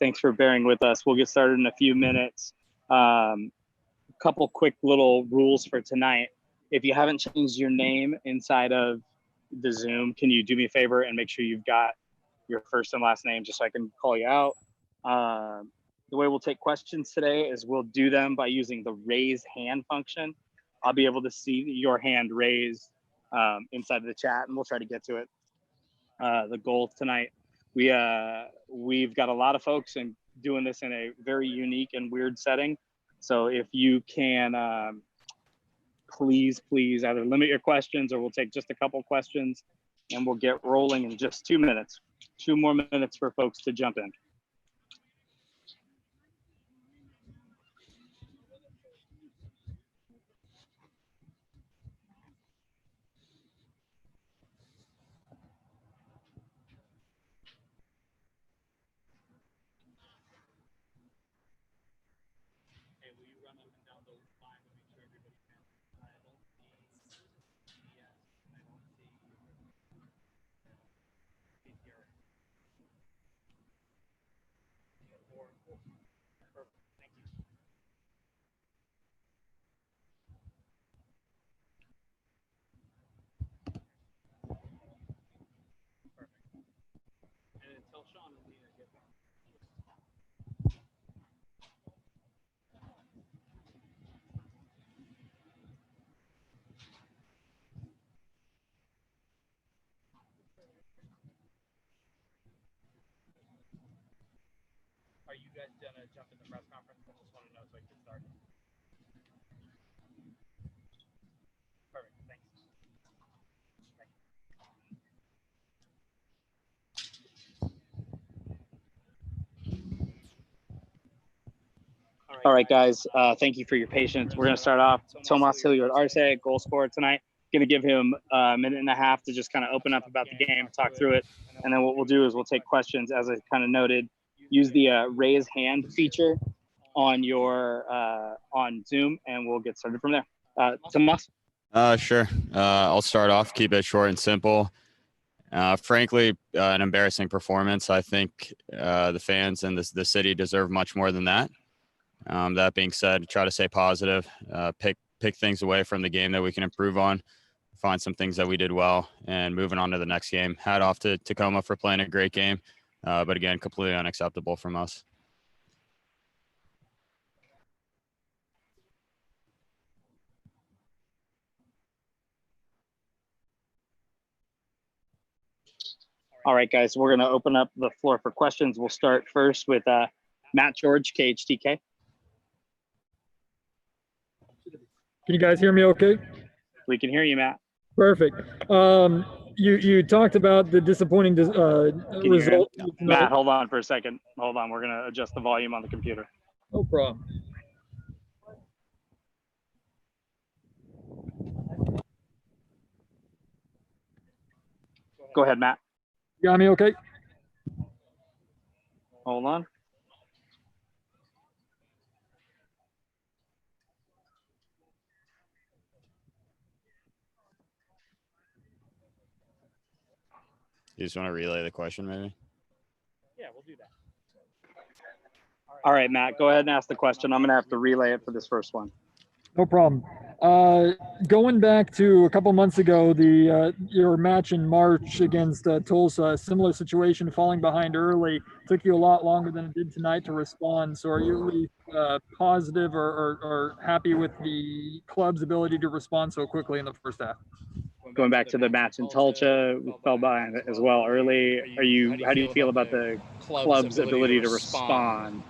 Thanks for bearing with us. We'll get started in a few minutes. Couple quick little rules for tonight. If you haven't changed your name inside of the Zoom, can you do me a favor and make sure you've got your first and last name just so I can call you out? The way we'll take questions today is we'll do them by using the raise hand function. I'll be able to see your hand raised inside of the chat, and we'll try to get to it. The goal tonight, we've got a lot of folks and doing this in a very unique and weird setting. So if you can, please either limit your questions or we'll take just a couple questions and we'll get rolling in just 2 minutes. 2 more minutes for folks to jump in. Are you guys gonna jump in the press conference? I just want to know so I can start. Perfect, thanks. All right, guys, thank you for your patience. We're gonna start off. Tomas Hilliard Arce, goal scorer tonight. Gonna give him a minute and a half to just kind of open up about the game, talk through it. And then what we'll do is we'll take questions, as I kind of noted, use the raise hand feature on your on Zoom, and we'll get started from there. Tomas? Sure. I'll start off, keep it short and simple. Frankly, an embarrassing performance. I think the fans and the city deserve much more than that. That being said, try to stay positive, pick things away from the game that we can improve on, find some things that we did well, and moving on to the next game. Hat off to Tacoma for playing a great game, but again, completely unacceptable from us. All right, guys, we're gonna open up the floor for questions. We'll start first with Matt George, KHTK. Can you guys hear me okay? We can hear you, Matt. Perfect. You talked about the disappointing result. Matt, hold on for a second. Hold on. We're going to adjust the volume on the computer. No problem. Go ahead, Matt. You got me okay? Hold on. You just want to relay the question, maybe? Yeah, we'll do that. All right, Matt, go ahead and ask the question. I'm going to have to relay it for this first one. No problem. Going back to a couple months ago, your match in March against Tulsa, similar situation, falling behind early, took you a lot longer than it did tonight to respond. So are you positive or happy with the club's ability to respond so quickly in the first half? Going back to the match in Tulsa, we fell behind as well early. How do you feel about the club's ability to respond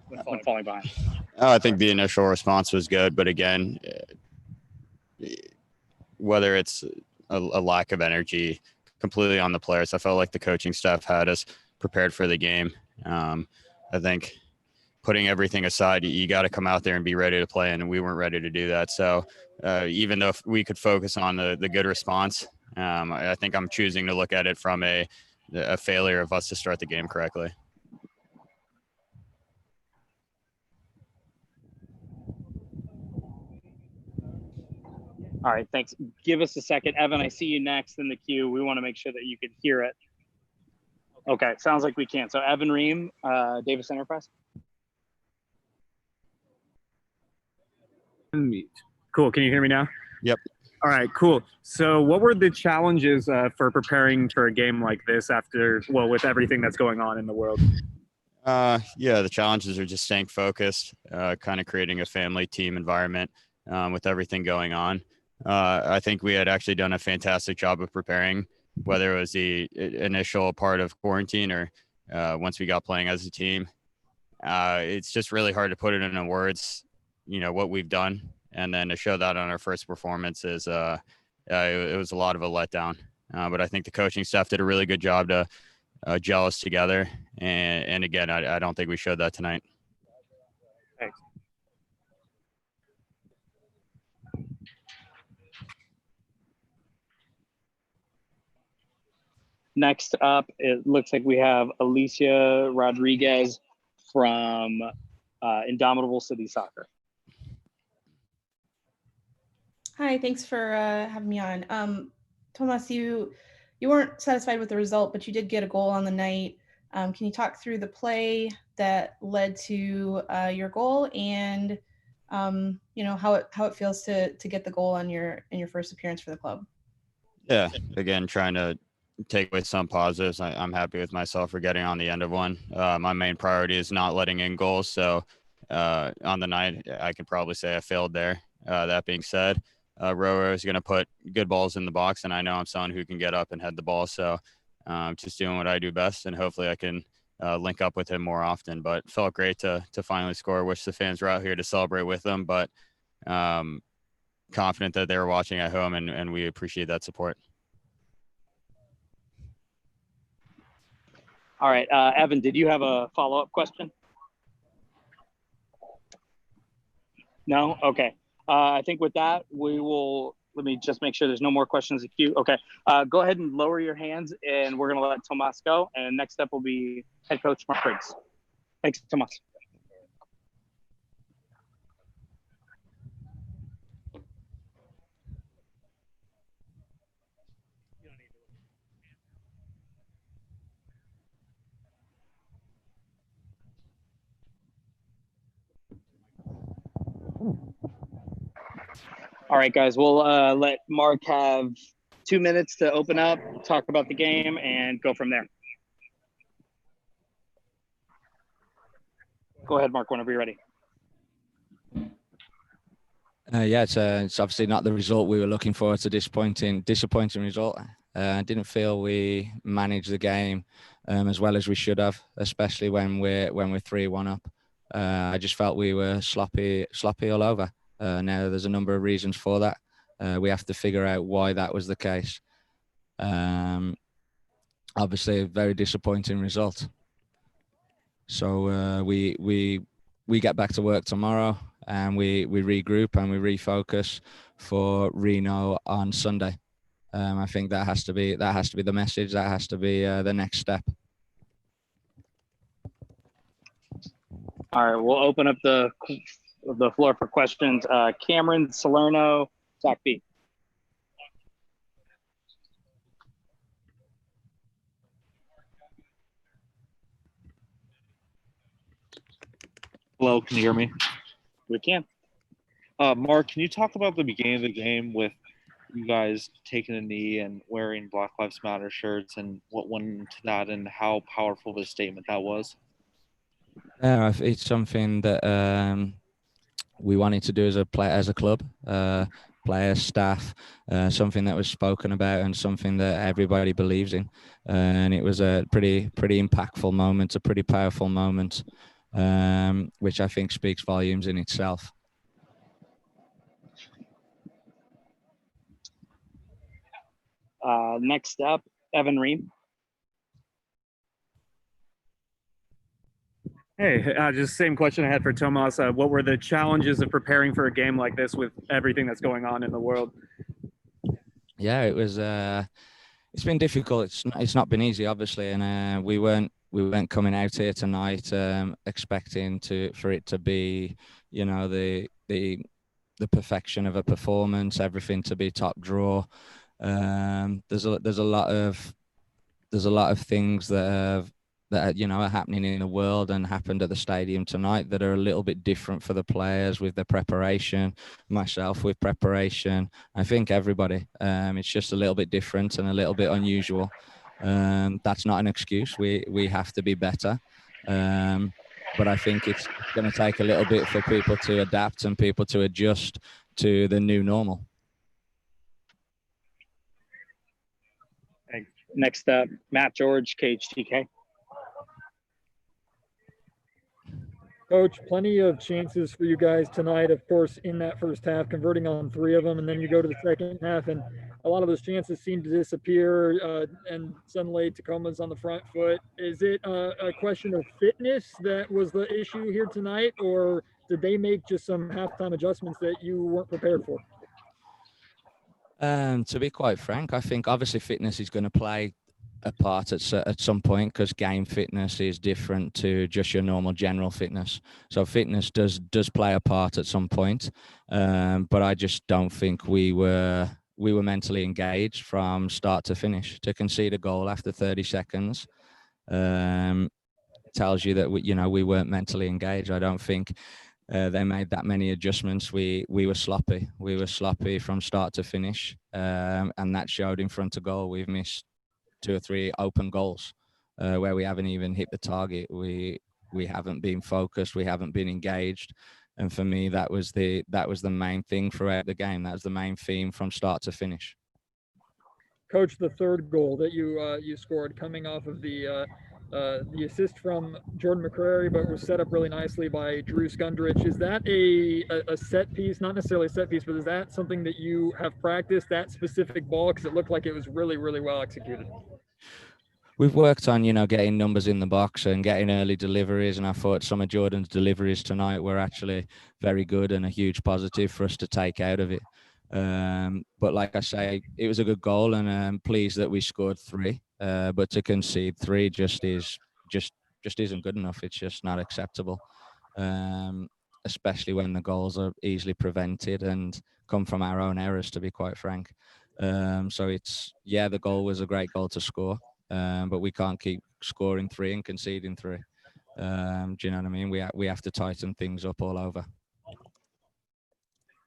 when falling behind? I think the initial response was good, but again, whether it's a lack of energy completely on the players, I felt like the coaching staff had us prepared for the game. I think putting everything aside, you got to come out there and be ready to play, and we weren't ready to do that. So even though we could focus on the good response, I think I'm choosing to look at it from a failure of us to start the game correctly. All right, thanks. Give us a second. Evan, I see you next in the queue. We want to make sure that you can hear it. Okay, sounds like we can. So Evan Ream, Davis Enterprise. Cool. Can you hear me now? Yep. All right, cool. So what were the challenges for preparing for a game like this with everything that's going on in the world? Yeah, the challenges are just staying focused, kind of creating a family team environment with everything going on. I think we had actually done a fantastic job of preparing, whether it was the initial part of quarantine or once we got playing as a team. It's just really hard to put it into words, what we've done. And then to show that on our first performance it was a lot of a letdown. But I think the coaching staff did a really good job to gel us together. And again, I don't think we showed that tonight. Thanks. Next up, it looks like we have Alicia Rodriguez from Indomitable City Soccer. Hi, thanks for having me on. Tomas, you weren't satisfied with the result, but you did get a goal on the night. Can you talk through the play that led to your goal and how it feels to get the goal in your first appearance for the club? Yeah, again, trying to take away some positives. I'm happy with myself for getting on the end of one. My main priority is not letting in goals. So on the night, I can probably say I failed there. That being said, Roro is going to put good balls in the box, and I know I'm someone who can get up and head the ball. So just doing what I do best, and hopefully I can link up with him more often. But felt great to finally score. Wish the fans were out here to celebrate with them, but confident that they were watching at home, and we appreciate that support. All right, Evan, did you have a follow-up question? No? Okay. I think with that, let me just make sure there's no more questions in the queue. Okay. Go ahead and lower your hands, and we're going to let Tomas go. And next up will be head coach Mark Briggs. Thanks, Tomas. All right, guys, we'll let Mark have 2 minutes to open up, talk about the game, and go from there. Go ahead, Mark, whenever you're ready. It's obviously not the result we were looking for. It's a disappointing result. I didn't feel we managed the game as well as we should have, especially when we're 3-1 up. I just felt we were sloppy all over. Now there's a number of reasons for that. We have to figure out why that was the case. Obviously, a very disappointing result. So we get back to work tomorrow, and we regroup and we refocus for Reno on Sunday. I think that has to be the message. That has to be the next step. All right, we'll open up the floor for questions. Cameron Salerno, Zach B. Hello, can you hear me? We can. Mark, can you talk about the beginning of the game with you guys taking a knee and wearing Black Lives Matter shirts and what went into that and how powerful of a statement that was? It's something that we wanted to do as a club, players, staff, something that was spoken about and something that everybody believes in. And it was a pretty impactful moment, a pretty powerful moment, which I think speaks volumes in itself. Next up, Evan Ream. Hey, just same question I had for Tomas. What were the challenges of preparing for a game like this with everything that's going on in the world? Yeah, it was. It's been difficult. It's not been easy, obviously, and we weren't coming out here tonight expecting for it to be, the perfection of a performance, everything to be top draw. There's a lot of there's a lot of things that are happening in the world and happened at the stadium tonight that are a little bit different for the players with their preparation, myself with preparation. I think everybody. It's just a little bit different and a little bit unusual. That's not an excuse. We have to be better. But I think it's going to take a little bit for people to adapt and people to adjust to the new normal. Next up, Matt George, KHTK. Coach, plenty of chances for you guys tonight, of course, in that first half, converting on 3 of them, and then you go to the second half, and a lot of those chances seem to disappear, and suddenly Tacoma's on the front foot. Is it a question of fitness that was the issue here tonight, or did they make just some halftime adjustments that you weren't prepared for? To be quite frank, I think obviously fitness is going to play a part at some point, because game fitness is different to just your normal general fitness. So fitness does play a part at some point, but I just don't think we were mentally engaged from start to finish. To concede a goal after 30 seconds tells you that we weren't mentally engaged. I don't think they made that many adjustments. We were sloppy. We were sloppy from start to finish, and that showed in front of goal. We've missed 2 or 3 open goals where we haven't even hit the target. We haven't been focused. We haven't been engaged. And for me, that was the main thing throughout the game. That was the main theme from start to finish. Coach, the third goal that you scored coming off of the assist from Jordan McCrary, but was set up really nicely by Drew Skundrich. Is that a set piece? Not necessarily a set piece, but is that something that you have practiced, that specific ball? Because it looked like it was really, really well executed. We've worked on, getting numbers in the box and getting early deliveries, and I thought some of Jordan's deliveries tonight were actually very good and a huge positive for us to take out of it. But like I say, it was a good goal, and I'm pleased that we scored 3. But to concede 3 just isn't good enough. It's just not acceptable, especially when the goals are easily prevented and come from our own errors, to be quite frank. So the goal was a great goal to score, but we can't keep scoring 3 and conceding 3. Do you know what I mean? We have to tighten things up all over.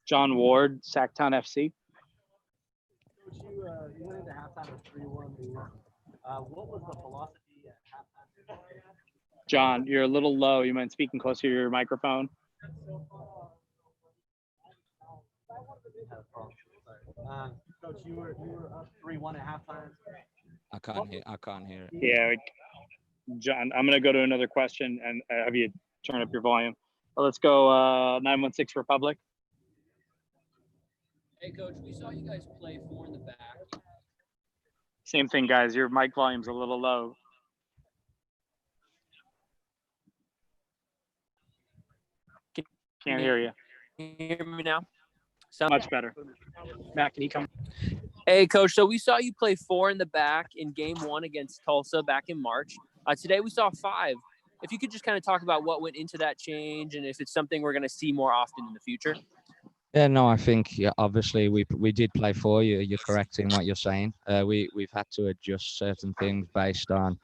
John Ward, Sacktown FC. Coach, you went into halftime with 3-1 lead. What was the philosophy at halftime? John, you're a little low. You mind speaking closer to your microphone? Coach, you were up 3-1 at halftime. I can't hear it. Yeah, John, I'm gonna go to another question and have you turn up your volume. Let's go 916 Republic. Hey, Coach, we saw you guys play 4 in the back. Same thing, guys. Your mic volume's a little low. Can't hear you. Can you hear me now? Much better. Matt, can you come? Hey, Coach, so we saw you play 4 in the back in game 1 against Tulsa back in March. Today we saw 5. If you could just kind of talk about what went into that change and if it's something we're going to see more often in the future. Yeah, no, I think obviously we did play 4. You're correct in what you're saying. We've had to adjust certain things based on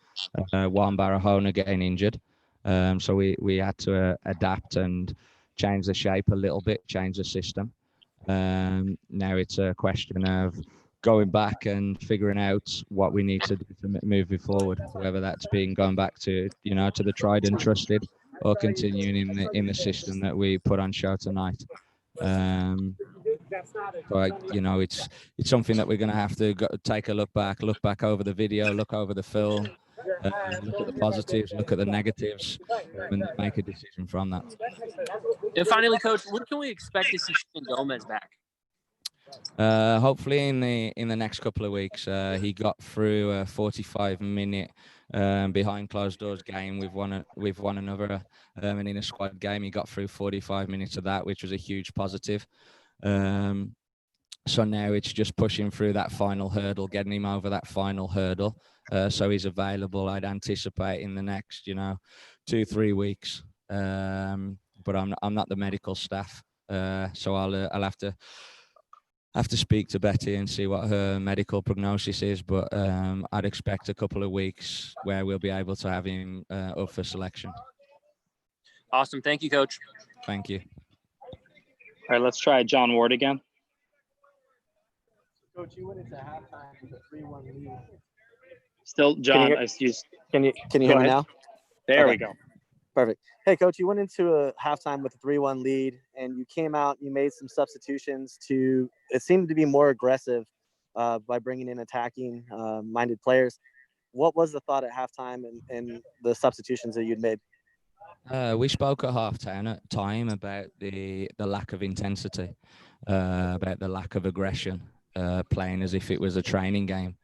Juan Barahona getting injured. So we had to adapt and change the shape a little bit, change the system. Now it's a question of going back and figuring out what we need to do to move it forward, whether that's been going back to to the tried and trusted, or continuing in the system that we put on show tonight. But it's something that we're going to have to take a look back over the video, look over the film, look at the positives, look at the negatives, and make a decision from that. And finally, Coach, when can we expect to see Shane Gomez back? Hopefully in the next couple of weeks. He got through a 45-minute behind closed doors game with one another, and in a squad game he got through 45 minutes of that, which was a huge positive. So now it's just pushing through that final hurdle, getting him over that final hurdle, so he's available. I'd anticipate in the next 2-3 weeks, but I'm not the medical staff, so I'll have to have to speak to Betty and see what her medical prognosis is, but I'd expect a couple of weeks where we'll be able to have him up for selection. Awesome. Thank you, Coach. Thank you. All right, let's try John Ward again. Coach, you went into halftime with a 3-1 lead. Still, John. Can you hear me ahead. now? There Okay. we go. Perfect. Hey, Coach, you went into a halftime with a 3-1 lead, and you came out. You made some substitutions to. It seemed to be more aggressive by bringing in attacking minded players. What was the thought at halftime and the substitutions that you'd made? We spoke at halftime about the lack of intensity, about the lack of aggression, playing as if it was a training game.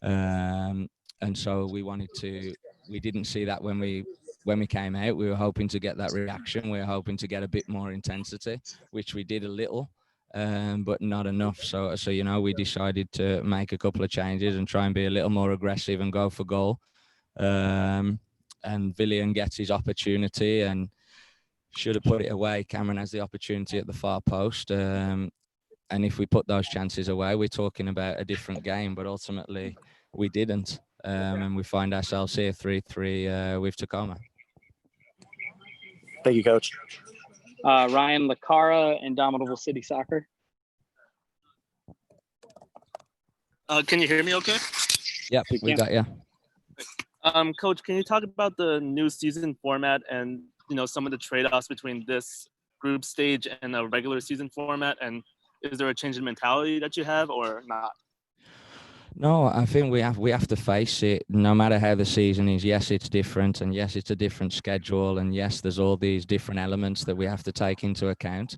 And so we didn't see that when we came out. We were hoping to get that reaction. We were hoping to get a bit more intensity, which we did a little, but not enough. So we decided to make a couple of changes and try and be a little more aggressive and go for goal. And Villian gets his opportunity and should have put it away. Cameron has the opportunity at the far post. And if we put those chances away, we're talking about a different game, but ultimately we didn't. And we find ourselves here 3-3 with Tacoma. Thank you, Coach. Ryan Lacara, Indomitable City Soccer. Can you hear me okay? Yep, we got you. Coach, can you talk about the new season format and, some of the trade-offs between this group stage and a regular season format? And is there a change in mentality that you have or not? No, I think we have to face it. No matter how the season is, yes, it's different, and yes, it's a different schedule, and yes, there's all these different elements that we have to take into account.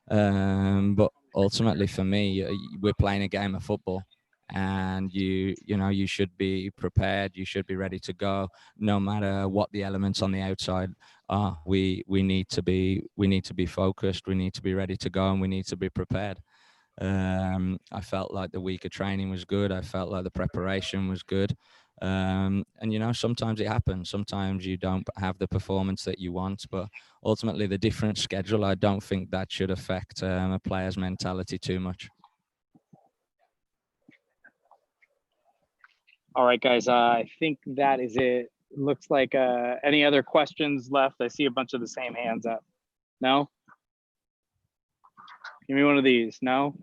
But ultimately, for me, we're playing a game of football, and you should be prepared. You should be ready to go, no matter what the elements on the outside are. We need to be focused. We need to be ready to go, and we need to be prepared. I felt like the week of training was good. I felt like the preparation was good. And sometimes it happens. Sometimes you don't have the performance that you want, but ultimately the different schedule, I don't think that should affect a player's mentality too much. All right, guys. I think that is it. Looks like any other questions left? I see a bunch of the same hands up. No? Give me one of these. No?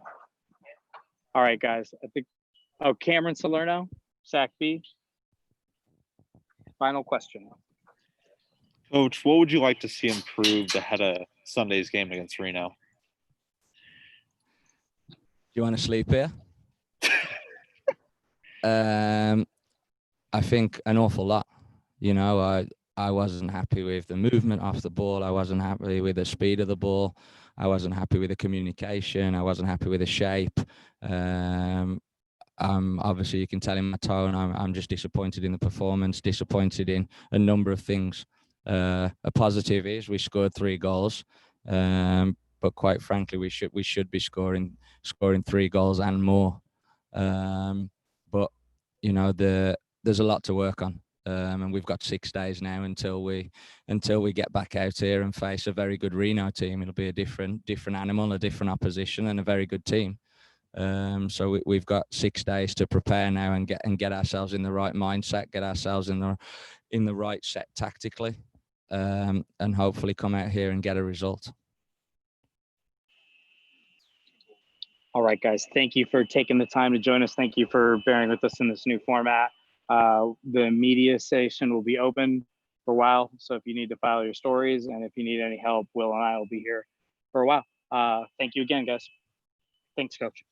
All right, guys. I think, Cameron Salerno, Sac B. Final question. Coach, what would you like to see improved ahead of Sunday's game against Reno? Do you want to sleep here? I think an awful lot. I wasn't happy with the movement off the ball. I wasn't happy with the speed of the ball. I wasn't happy with the communication. I wasn't happy with the shape. Obviously, you can tell in my tone, I'm just disappointed in the performance, disappointed in a number of things. A positive is we scored 3 goals, but quite frankly, we should be scoring 3 goals and more. But there's a lot to work on. And we've got 6 days now until we get back out here and face a very good Reno team. It'll be a different animal, a different opposition, and a very good team. So we've got 6 days to prepare now and get ourselves in the right mindset, get ourselves in the right set tactically, and hopefully come out here and get a result. All right, guys. Thank you for taking the time to join us. Thank you for bearing with us in this new format. The media session will be open for a while. So if you need to file your stories and if you need any help, Will and I will be here for a while. Thank you again, guys. Thanks, Coach.